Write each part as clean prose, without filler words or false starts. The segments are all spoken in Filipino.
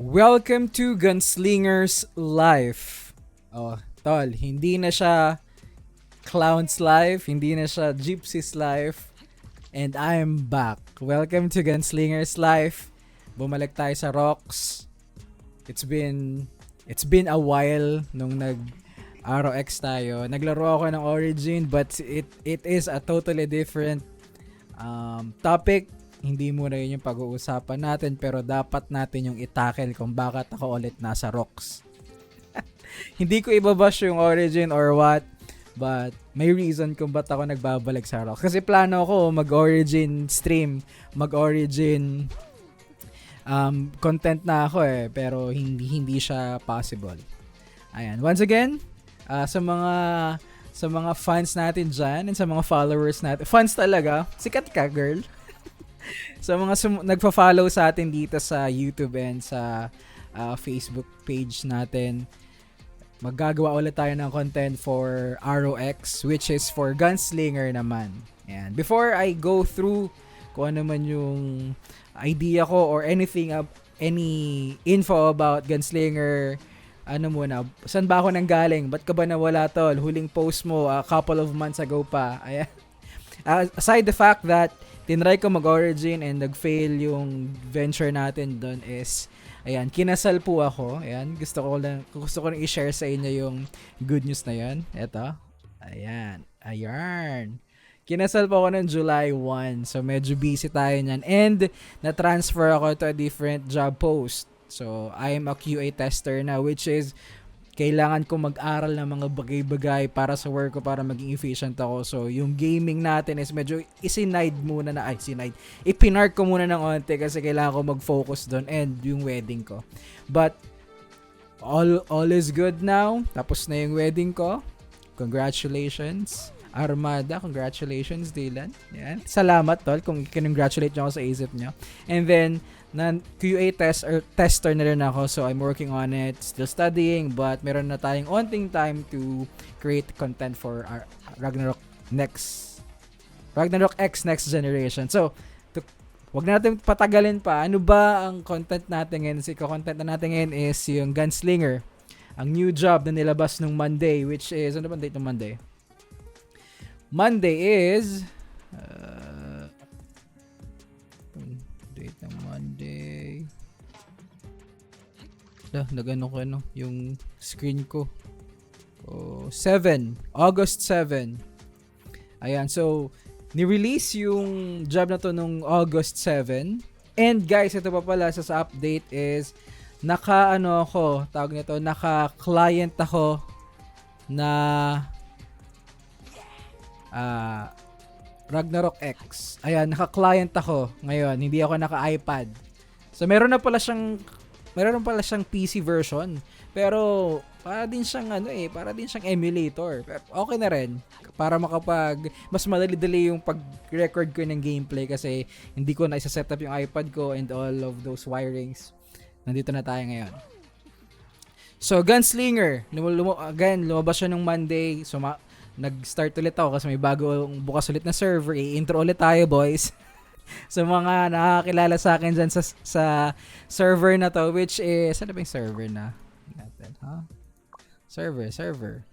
Welcome to Gunslingers Life. Oh, tol, hindi na siya Clown's Life, hindi na siya Gypsy's Life, and I'm back. Welcome to Gunslingers Life. Bumalik tayo sa Rocks. It's been a while nung ROX tayo. Naglaro ako ng Origin, but it is a totally different topic. Hindi muna yun yung pag-uusapan natin, pero dapat natin yung itackle kung bakit ako ulit nasa Rocks. Hindi ko ibabash yung Origin or what, but may reason kung ba't ako nagbabalik sa Rocks. Kasi plano ko mag-Origin stream, mag-Origin content na ako pero hindi siya possible. Ayan, once again, sa mga fans natin dyan and sa mga followers natin, fans talaga, sikat ka girl. Sa mga nagpa-follow sa atin dito sa YouTube and sa Facebook page natin, maggagawa ulit tayo ng content for ROX, which is for Gunslinger naman. And before I go through kung ano man yung idea ko or anything, any info about Gunslinger, ano muna, saan ba ako nanggaling? Ba't ka ba nawala, tol? Huling post mo a couple of months ago pa. Ayan. Aside the fact that tinry ko mag-Origin and nag-fail yung venture natin doon is, ayan, kinasal po ako. Ayan, gusto ko lang i-share sa inyo yung good news na yan. Eto. Ayan. Kinasal po ako ng July 1. So, medyo busy tayo niyan. And, na-transfer ako to a different job post. So, I am a QA tester na, which is kailangan ko mag-aral ng mga bagay-bagay para sa work ko para maging efficient ako. So, yung gaming natin is medyo ipinark ko muna ng onte kasi kailangan ko mag-focus doon and yung wedding ko. But, all is good now. Tapos na yung wedding ko. Congratulations. Armada, congratulations Dylan. Yan. Salamat tol kung kinongratulate nyo ako sa isip nyo. And then, QA tester na rin ako, so I'm working on it, still studying, but meron na tayong onting time to create content for our Ragnarok X Next Generation. So, wag na natin patagalin pa. Ano ba ang content natin ngayon? Si content na natin ngayon is yung Gunslinger, ang new job na nilabas nung Monday, which is, ano ba date ng Monday? Monday is date ng Monday. Nagano ko yung screen ko. 7, August 7. Ayan, so ni-release yung job na to nung August 7. And guys, ito pa pala sa update is naka-client ako na Ragnarok X. Ayan, naka-client ako ngayon. Hindi ako naka-iPad. So, meron pala siyang PC version. Pero, para din siyang emulator. Pero, okay na rin. Para mas madali-dali yung pag-record ko ng gameplay kasi hindi ko na isa-setup yung iPad ko and all of those wirings. Nandito na tayo ngayon. So, Gunslinger. Lumabas siya nung Monday. So, nag-start ulit ako kasi may bagong bukas ulit na server. I-intro ulit tayo, boys. So, mga nakakilala sa akin dyan sa server na to, which is, ano ba yung server na natin, huh? Server.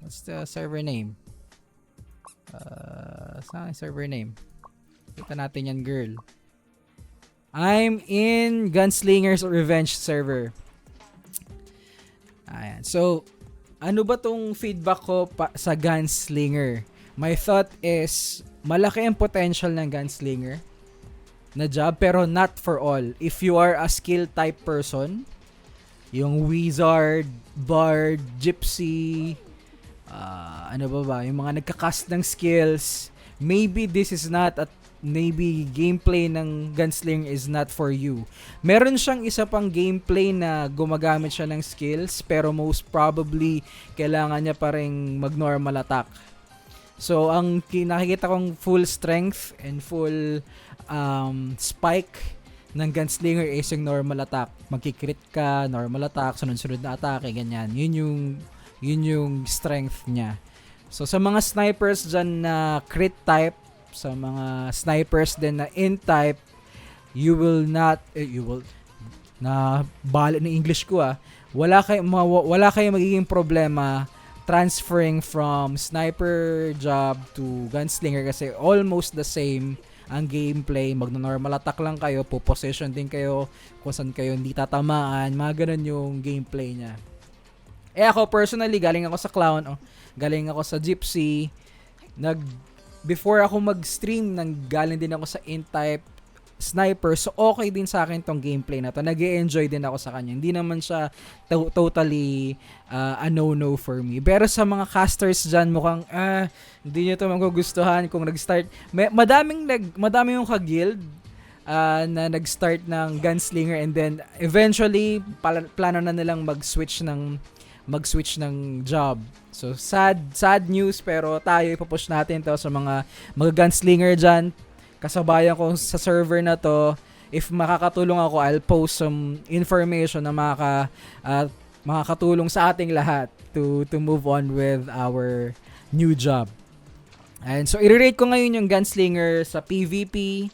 What's the server name? Saan yung server name? Kita natin yan, girl. I'm in Gunslingers Revenge server. Ayan. So, ano ba tong feedback ko sa Gunslinger? My thought is, malaki ang potential ng Gunslinger na job, pero not for all. If you are a skill type person, yung Wizard, Bard, Gypsy, yung mga nagka-cast ng skills, maybe gameplay ng Gunslinger is not for you. Meron siyang isa pang gameplay na gumagamit siya ng skills, pero most probably kailangan niya pa ring mag-normal attack. So, ang nakikita kong full strength and full spike ng Gunslinger is yung normal attack. Magkikrit ka, normal attack, sunod-sunod na atake, ganyan. Yun yung strength niya. So, sa mga snipers dyan na crit type, sa mga snipers din na int type, na bali ng English ko wala kayong magiging problema transferring from sniper job to gunslinger kasi almost the same ang gameplay. Magno-normal attack lang kayo, po-position din kayo kung saan kayo hindi tatamaan, mga ganun yung gameplay niya. Ako personally, galing ako sa clown, galing ako sa gypsy, before ako mag-stream, galing din ako sa in-type sniper, so okay din sa akin tong gameplay na to. Nag-e-enjoy din ako sa kanya. Hindi naman siya totally a no-no for me. Pero sa mga casters dyan, mukhang hindi nyo to magugustuhan kung nag-start. Madami yung ka-guild na nag-start ng gunslinger and then eventually plano na nilang mag-switch ng job. So sad news, pero tayo ipupush natin to sa mga gunslinger dyan. Kasabayan ko sa server na to. If makakatulong ako, I'll post some information na makakatulong sa ating lahat to move on with our new job. And so i-rate ko ngayon yung gunslinger sa PvP,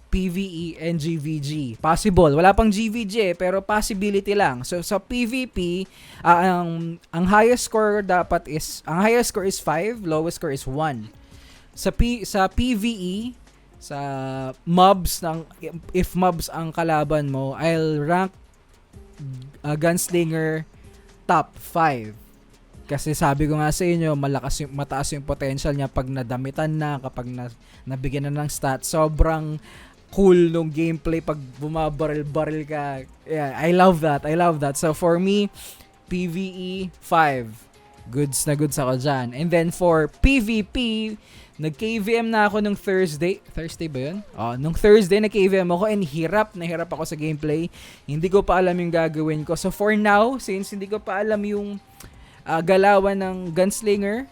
PvE, and GVG. Possible. Wala pang GVG pero possibility lang. So sa PvP, ang highest score is 5, lowest score is 1. Sa PvE, sa mobs if mobs ang kalaban mo, I'll rank gunslinger top 5. Kasi sabi ko nga sa inyo, mataas yung potential niya pag nadamitan na, kapag nabigyan na ng stats. Sobrang cool nung gameplay pag bumabaril-baril ka. Yeah, I love that. So for me, PvE 5. Goods na goods ako dyan. And then for PvP, nag-KVM na ako nung Thursday. Thursday ba yun? Nung Thursday nag-KVM ako and hirap ako sa gameplay. Hindi ko pa alam yung gagawin ko. So for now, since hindi ko pa alam yung galawan ng gunslinger,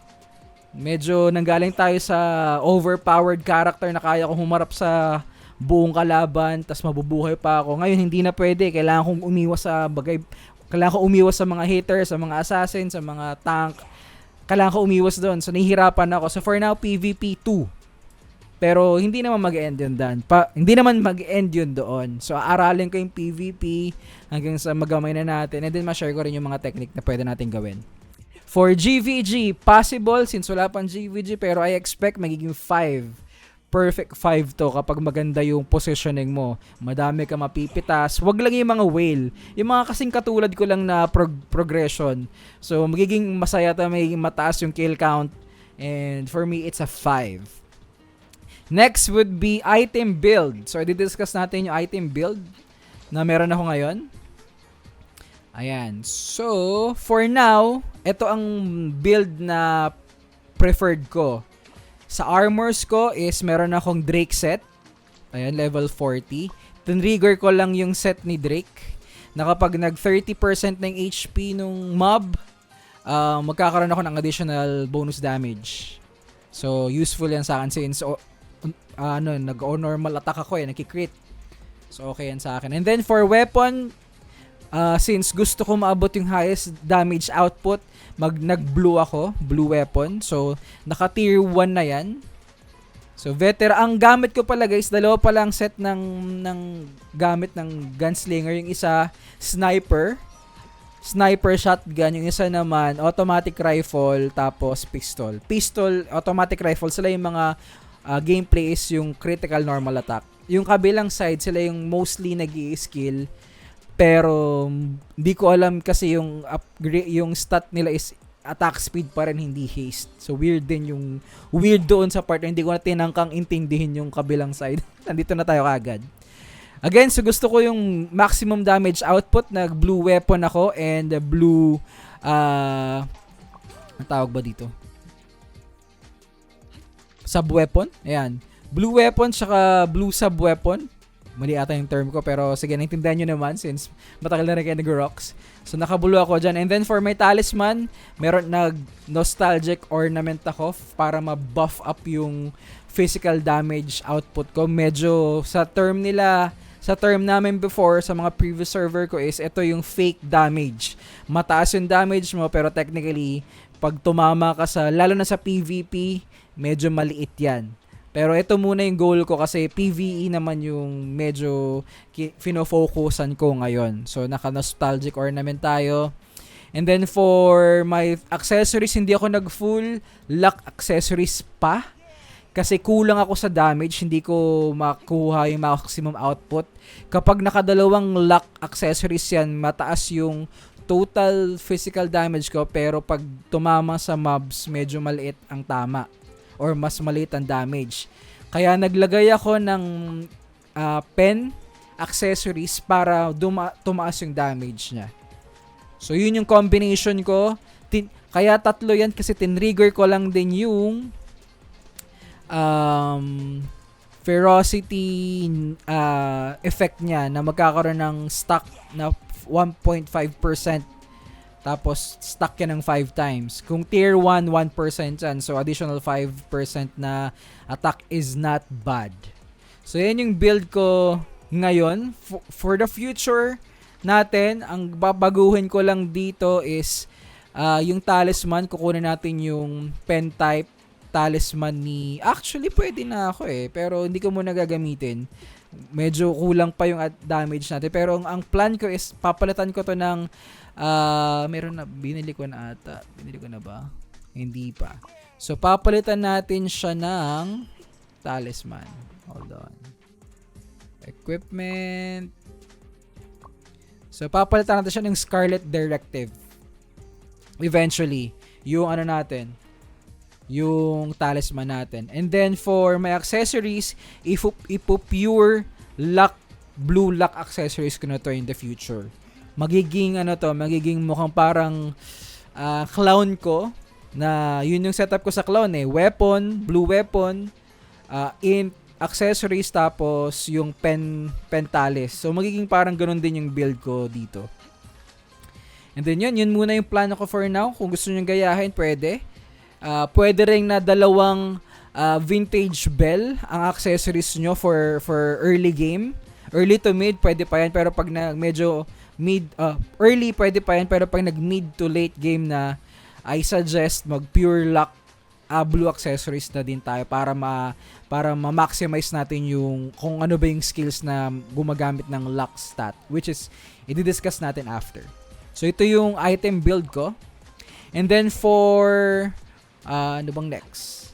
medyo nanggaling tayo sa overpowered character na kaya ko humarap sa buong kalaban, tas mabubuhay pa ako. Ngayon hindi na pwede. Kailangan kong umiwas sa mga haters, sa mga assassin, sa mga tank. Kailangan ko umiwas doon. So, nahihirapan ako. So, for now, PvP 2. Pero, hindi naman mag-end yun doon. So, aralin ko yung PvP hanggang sa magamay na natin. And then, ma-share ko rin yung mga technique na pwede natin gawin. For GVG, possible since wala pang GVG. Pero, I expect magiging 5. Perfect 5 to kapag maganda yung positioning mo. Madami ka mapipitas. Wag lang yung mga whale. Yung mga kasing katulad ko lang na progression. So, magiging masaya to, magiging mataas yung kill count. And for me, it's a 5. Next would be item build. So, i-discuss natin yung item build na meron ako ngayon. Ayan. So, for now, ito ang build na preferred ko. Sa armors ko is meron akong Drake set. Ayan, level 40. Tinrigger ko lang yung set ni Drake. Na kapag nag 30% ng HP nung mob, magkakaroon ako ng additional bonus damage. So, useful yan sa akin since nag-normal attack ako nagki-crit. So, okay yan sa akin. And then for weapon, since gusto ko maabot yung highest damage output, nag-blue ako, blue weapon. So, naka tier 1 na yan. So, ang gamit ko pala guys, dalawa pa lang set ng gamit ng gunslinger. Yung isa, sniper shotgun. Yung isa naman, automatic rifle, tapos pistol. Automatic rifle, sila yung mga gameplay is yung critical normal attack. Yung kabilang side, sila yung mostly nag-i-skill. Pero hindi ko alam kasi yung stat nila is attack speed pa rin, hindi haste. So weird doon sa part na hindi ko na tinangkang intindihin yung kabilang side. Nandito na tayo kagad. Again, so gusto ko yung maximum damage output, blue weapon ako and blue ang tawag ba dito? Sub weapon? Ayan. Blue weapon saka blue sub weapon. Mali ata yung term ko, pero sige, naintindihan nyo naman since matagal na rin kayo nag-rocks. So, nakabulo ako dyan. And then, for my talisman, meron nostalgic ornament ako para ma-buff up yung physical damage output ko. Medyo, sa term namin before, sa mga previous server ko is, ito yung fake damage. Mataas yung damage mo, pero technically, pag tumama ka lalo na sa PvP, medyo maliit yan. Pero ito muna yung goal ko kasi PvE naman yung medyo fino-focusan ko ngayon. So naka-nostalgic ornament tayo. And then for my accessories, hindi ako nag-full luck accessories pa. Kasi kulang ako sa damage, hindi ko makuha yung maximum output. Kapag nakadalawang luck accessories yan, mataas yung total physical damage ko. Pero pag tumama sa mobs, medyo maliit ang tama. Or mas maliit ang damage. Kaya naglagay ako ng pen accessories para tumaas yung damage niya. So yun yung combination ko. Kaya tatlo yan kasi tinrigger ko lang din yung ferocity effect niya na magkakaroon ng stack na 1.5%. Tapos, stack yan ng 5 times. Kung tier 1, 1% yan. So, additional 5% na attack is not bad. So, yan yung build ko ngayon. For the future natin, ang babaguhin ko lang dito is yung talisman. Kukunin natin yung pen type talisman ni... Actually, pwede na ako pero hindi ko muna gagamitin. Medyo kulang pa yung damage natin. Pero ang plan ko is papalitan ko to ng meron na, binili ko na ata. Binili ko na ba? Hindi pa. So, papalitan natin siya ng talisman. Hold on. Equipment. So, papalitan natin siya ng Scarlet Directive. Eventually. Yung ano natin. Yung talisman natin. And then, for my accessories, ipo-pure luck, blue luck accessories ko na to in the future. Magiging magiging mukhang parang clown ko na yun yung setup ko sa clown weapon, blue weapon, int accessories, tapos yung pentalis. So magiging parang ganun din yung build ko dito. And then yun muna yung plano ko for now. Kung gusto niyo gayahin, pwede. Pwede ring na dalawang vintage bell ang accessories nyo for early game. Early to mid, pwede pa yan. Pero pag medyo early, pwede pa yan. Pero pag nag-mid to late game na, I suggest mag-pure luck blue accessories na din tayo para ma-maximize natin yung kung ano ba yung skills na gumagamit ng luck stat. Which is, i-discuss natin after. So, ito yung item build ko. And then for... ano bang next?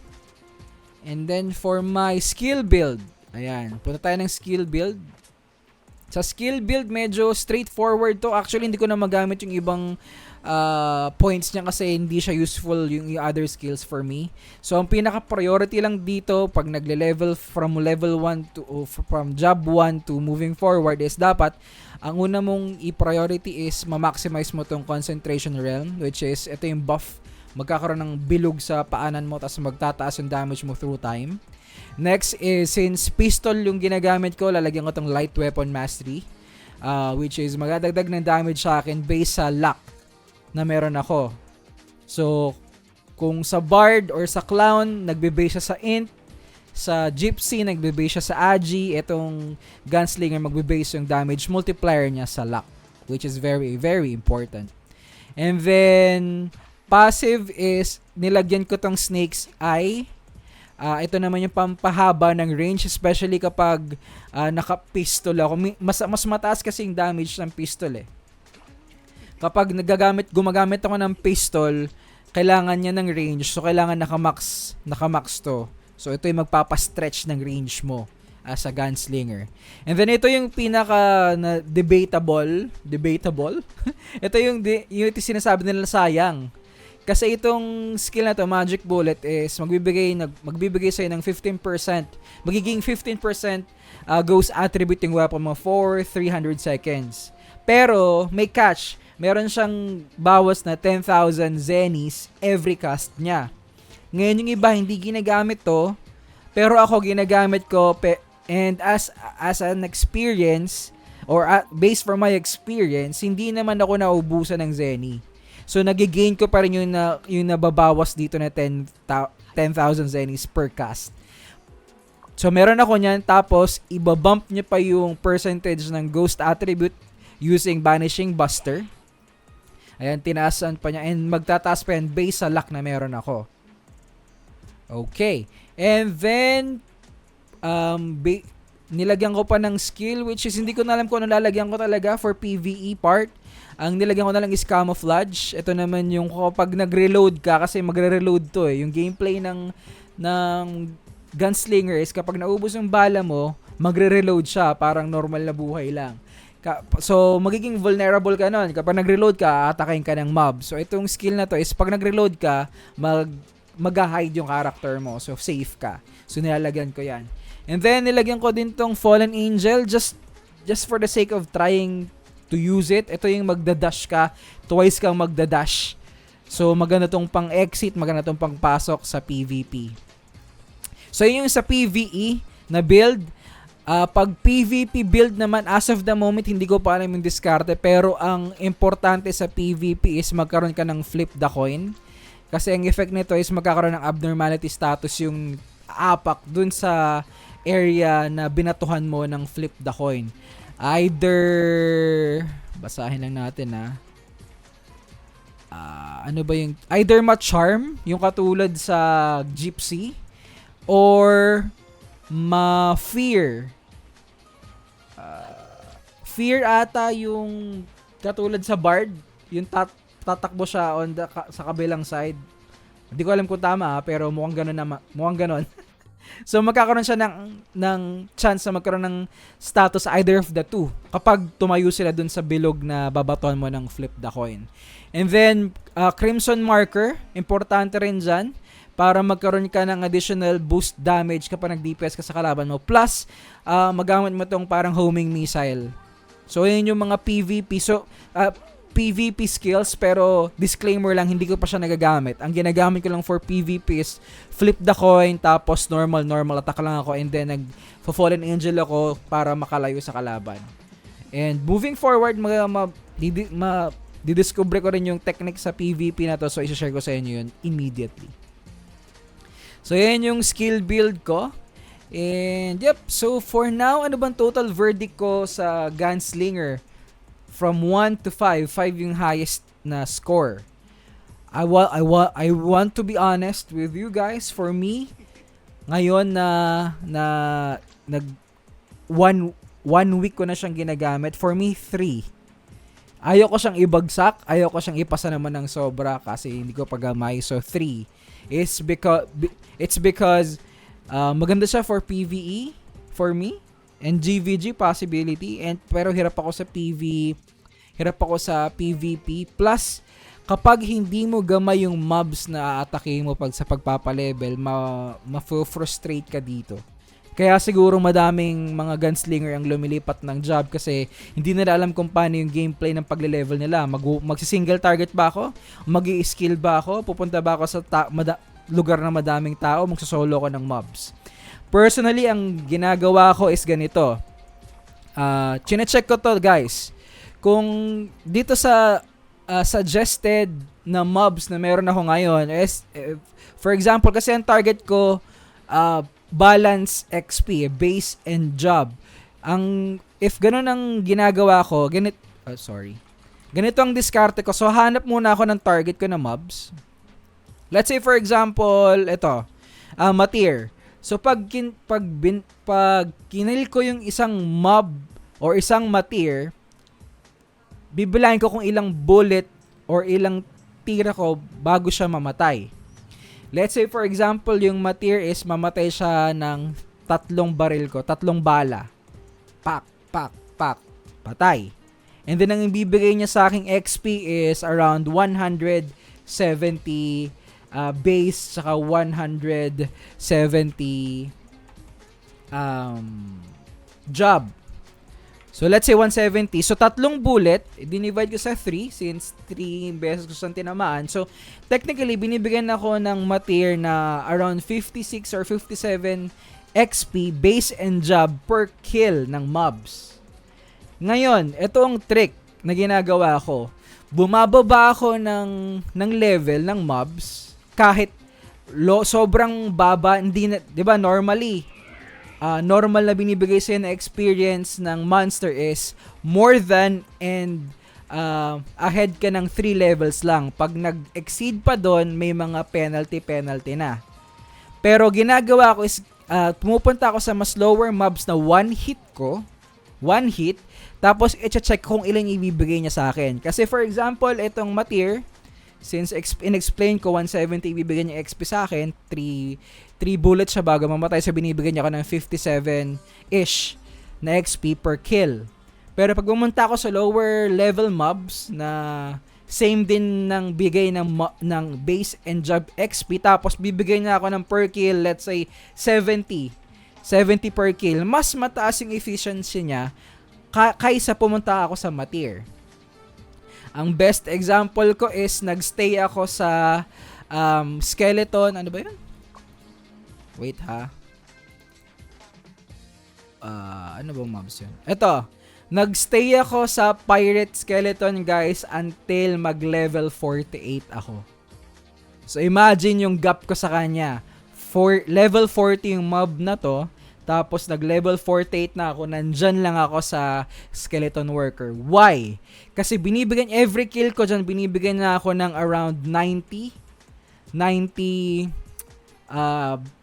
And then for my skill build. Ayan. Punta tayo ng skill build. Sa skill build, medyo straightforward to. Actually, hindi ko na magamit yung ibang points niya kasi hindi siya useful yung other skills for me. So, ang pinaka-priority lang dito pag nagle-level from level 1 to from job 1 to moving forward is dapat ang una mong i-priority is ma-maximize mo tong concentration realm, which is ito yung buff. Magkakaroon ng bilog sa paanan mo tapos magtataas yung damage mo through time. Next is, since pistol yung ginagamit ko, lalagyan ko tong light weapon mastery, which is magdadagdag ng damage sa akin based sa luck na meron ako. So, kung sa bard or sa clown, nagbe-base siya sa int. Sa gypsy, nagbe-base siya sa agi. Itong gunslinger, magbe-base yung damage multiplier niya sa luck, which is very, very important. And then, passive is, nilagyan ko tong snake's eye. Ito naman yung pampahaba ng range, especially kapag naka-pistol ako. Mas mataas kasi yung damage ng pistol Kapag gumagamit ako ng pistol, kailangan niya ng range. So, kailangan naka-max to. So, ito yung magpapa-stretch ng range mo as a gunslinger. And then, ito yung pinaka debatable. Ito yung sinasabi nila sayang. Kasi itong skill na to, Magic Bullet, is magbibigay sa'yo ng 15%. Magiging 15% ghost attribute yung weapon mo for 300 seconds. Pero, may catch. Meron siyang bawas na 10,000 zennies every cast niya. Ngayon yung iba, hindi ginagamit to. Pero ako, ginagamit ko. And as an experience, or based from my experience, hindi naman ako naubusan ng zenny. So, nagigain ko pa rin yung nababawas dito na 10,000 zennies per cast. So, meron ako niyan. Tapos, ibabump niya pa yung percentage ng ghost attribute using Banishing Buster. Ayan, tinaasan pa niya. And magtataas pa yan based sa luck na meron ako. Okay. And then, nilagyan ko pa ng skill, which is hindi ko na alam kung ano lalagyan ko talaga for PvE part. Ang nilagyan ko na lang is camouflage. Ito naman yung kapag nag-reload ka, kasi magre-reload to eh. Yung gameplay ng gunslinger is kapag naubos yung bala mo, magre-reload siya, parang normal na buhay lang. So, magiging vulnerable ka nun. Kapag nag-reload ka, atakayin ka ng mob. So, itong skill na to is pag nag-reload ka, mag-hide yung character mo. So, safe ka. So, nilalagyan ko yan. And then, nilagyan ko din tong Fallen Angel just for the sake of trying to use it. Ito yung magdadash ka. Twice kang magdadash. So, maganda tong pang-exit, maganda tong pang-pasok sa PvP. So, yun yung sa PvE na build. Pag PvP build naman, as of the moment, hindi ko pa alam yung diskarte. Pero, ang importante sa PvP is magkaroon ka ng flip the coin. Kasi ang effect nito is magkakaroon ng abnormality status yung apak dun sa area na binatuhan mo ng flip the coin. Either, basahin lang natin ano ba yung, either ma-charm, yung katulad sa Gypsy, or ma-fear. Fear ata yung katulad sa Bard, yung tatakbo siya sa kabilang side. Hindi ko alam kung tama pero mukhang ganon. So magkakaroon siya ng chance na magkaroon ng status either of the two kapag tumayo sila dun sa bilog na babatuan mo ng flip the coin. And then Crimson Marker, importante rin dyan para magkaroon ka ng additional boost damage kapag nag-DPS ka sa kalaban mo. Plus, magamit mo tong parang homing missile. So yun yung mga PvP. So PvP skills, pero disclaimer lang, hindi ko pa siya nagagamit. Ang ginagamit ko lang for PvP is flip the coin, tapos normal attack lang ako, and then nag-fallen angel ako para makalayo sa kalaban. And moving forward, didiscover ko rin yung technique sa PvP na to, so isa-share ko sa inyo yun immediately. So yan yung skill build ko. And yep, so for now, ano bang total verdict ko sa Gunslinger? From 1 to 5, 5 yung highest na score. I want to be honest with you guys. For me, ngayon one week ko na siyang ginagamit. For me, 3. Ayoko siyang ibagsak, ayoko siyang ipasa naman ng sobra kasi hindi ko pagamay. So 3 is because maganda siya for PvE for me. And GVG possibility, pero hirap ako sa PvP. Plus, kapag hindi mo gamay yung mobs na aatake mo sa pagpapalevel, ma-frustrate ka dito. Kaya siguro madaming mga gunslinger ang lumilipat ng job kasi hindi nila alam kung paano yung gameplay ng pagle-level nila. Magsi-single target ba ako? Mag-i-skill ba ako? Pupunta ba ako sa lugar na madaming tao? Magsosolo ko ng mobs? Personally, ang ginagawa ko is ganito. Chine-check ko to, guys. Kung dito sa suggested na mobs na meron ako ngayon is, for example, kasi ang target ko, balance XP, base and job. If ganun ang ginagawa ko, ganito ang diskarte ko. So, hanap muna ako ng target ko na mobs. Let's say, for example, ito, Matir. So pag kinil ko yung isang mob or isang Matir, bibilahin ko kung ilang bullet or ilang tira ko bago siya mamatay. Let's say for example, yung Matir is mamatay siya ng 3 baril ko, 3 bala. Pak, patay. And then ang ibibigay niya sa aking XP is around 170 base saka 170 job. So let's say 170. So 3 bullet, dinivide ko sa 3 since 3 beses ko siyang tinamaan. So technically binibigyan ako ng Matir na around 56 or 57 XP base and job per kill ng mobs. Ngayon, ito ang trick na ginagawa ko. Bumababa ako ng level ng mobs kahit sobrang baba, hindi na, 'di ba, normally normal na binibigay sa'yo na experience ng monster is more than and ahead ka ng 3 levels lang. Pag nag-exceed pa doon, may mga penalty na. Pero ginagawa ko is pumupunta ako sa mas lower mobs na one hit, tapos i-check kung ilan ibibigay niya sa akin. Kasi for example, itong Matir, since in-explain ko 170 ibibigay niya XP sa akin, 3 bullets siya bago mamatay, so binibigyan niya ako ng 57-ish na XP per kill. Pero pag pumunta ako sa lower level mobs na same din ng bigay ng base and job XP, tapos bibigay niya ako ng per kill, let's say 70 per kill, mas mataas yung efficiency niya kaysa pumunta ako sa Matir. Ang best example ko is nagstay ako sa skeleton, ano ba yun? Wait ha. Ano bang mobs yun? Ito, nagstay ako sa pirate skeleton guys until mag level 48 ako. So imagine yung gap ko sa kanya. Level 40 yung mob na to, tapos nag level 48 na ako, nandyan lang ako sa skeleton worker. Why? Kasi binibigyan, every kill ko dyan, binibigyan na ako ng around 90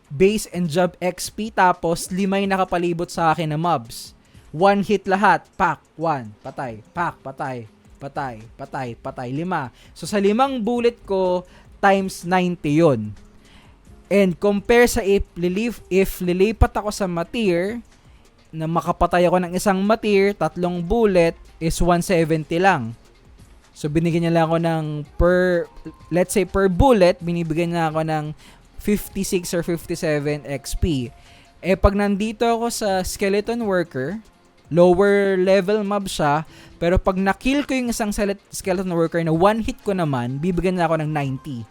base and job XP, tapos 5 nakapalibot sa akin na mobs. One hit lahat, pak, 1, patay, pak, patay, 5. So sa 5 bullet ko, times 90 yun. And compare sa if lilipat ako sa Matir, na makapatay ako ng isang Matir, 3 bullet is 170 lang. So binigyan niya lang ako ng let's say per bullet, binibigyan niya ako ng 56 or 57 XP. Pag nandito ako sa skeleton worker, lower level mob siya, pero pag na-kill ko yung isang skeleton worker na one hit ko naman, bibigyan na ako ng 90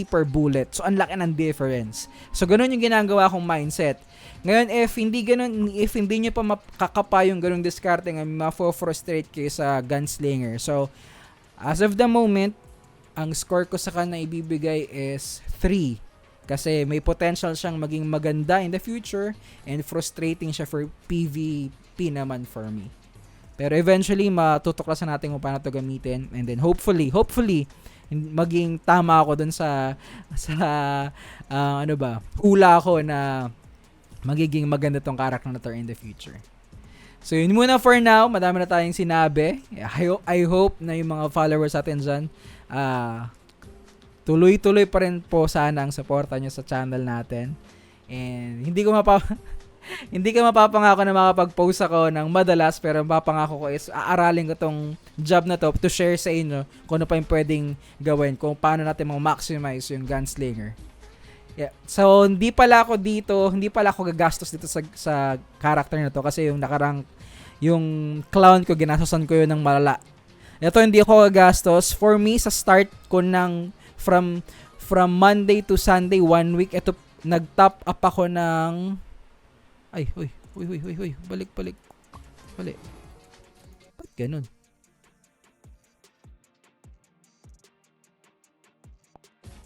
per bullet. So ang laki ng difference. So ganun yung ginagawa kong mindset. Ngayon, if hindi nyo pa makakapa yung ganung diskarte, nga mafo-frustrate kayo sa gunslinger. So as of the moment, ang score ko sa kanya ibibigay is 3. Kasi may potential siyang maging maganda in the future, and frustrating siya for PvP naman for me. Pero eventually, matutuklasan natin kung paano ito gamitin. And then hopefully, maging tama ako dun sa hula ko na magiging maganda tong character na to in the future. So yun muna for now. Madami na tayong sinabi. I hope na yung mga followers natin dyan, tuloy-tuloy pa rin po sana ang suporta nyo sa channel natin. And hindi ko mapapangako na makapag-post ako ng madalas, pero mapapangako ko is aaralin ko tong job na to to share sa inyo kung ano pa yung pwedeng gawin, kung paano natin ma-maximize yung gunslinger. Yeah. So hindi pala ako gagastos dito sa character na to, kasi yung clown ko, ginastosan ko yun ng malala. Ito hindi ako gagastos. For me, sa start ko ng from Monday to Sunday, 1 week, ito, nag-top up ako ng balik. Ba't ganun?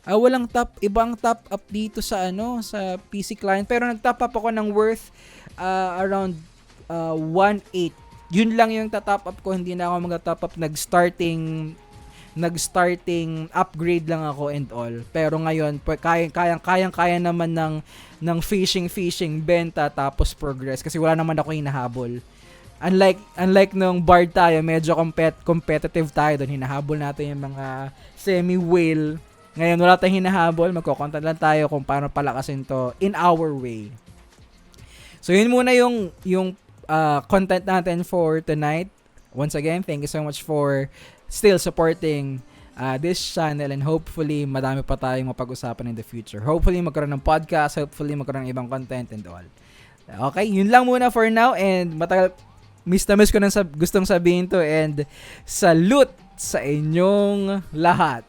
Walang ibang top up dito sa sa PC client, pero nag-top up ako ng worth around 1.8. Yun lang yung top up ko, hindi na ako mag-top up, nag-starting upgrade lang ako and all. Pero ngayon, kaya naman ng fishing, benta, tapos progress, kasi wala naman ako hinahabol. Unlike nung Bard tayo, medyo competitive tayo doon. Hinahabol natin yung mga semi-whale. Ngayon, wala tayong hinahabol. Magko-content lang tayo kung paano palakasin to in our way. So, yun muna yung content natin for tonight. Once again, thank you so much for still supporting this channel, and hopefully madami pa tayong mapag-usapan in the future. Hopefully magkaroon ng podcast, hopefully magkaroon ng ibang content and all. Okay, yun lang muna for now, and miss ko nang gustong sabihin to, and salute sa inyong lahat.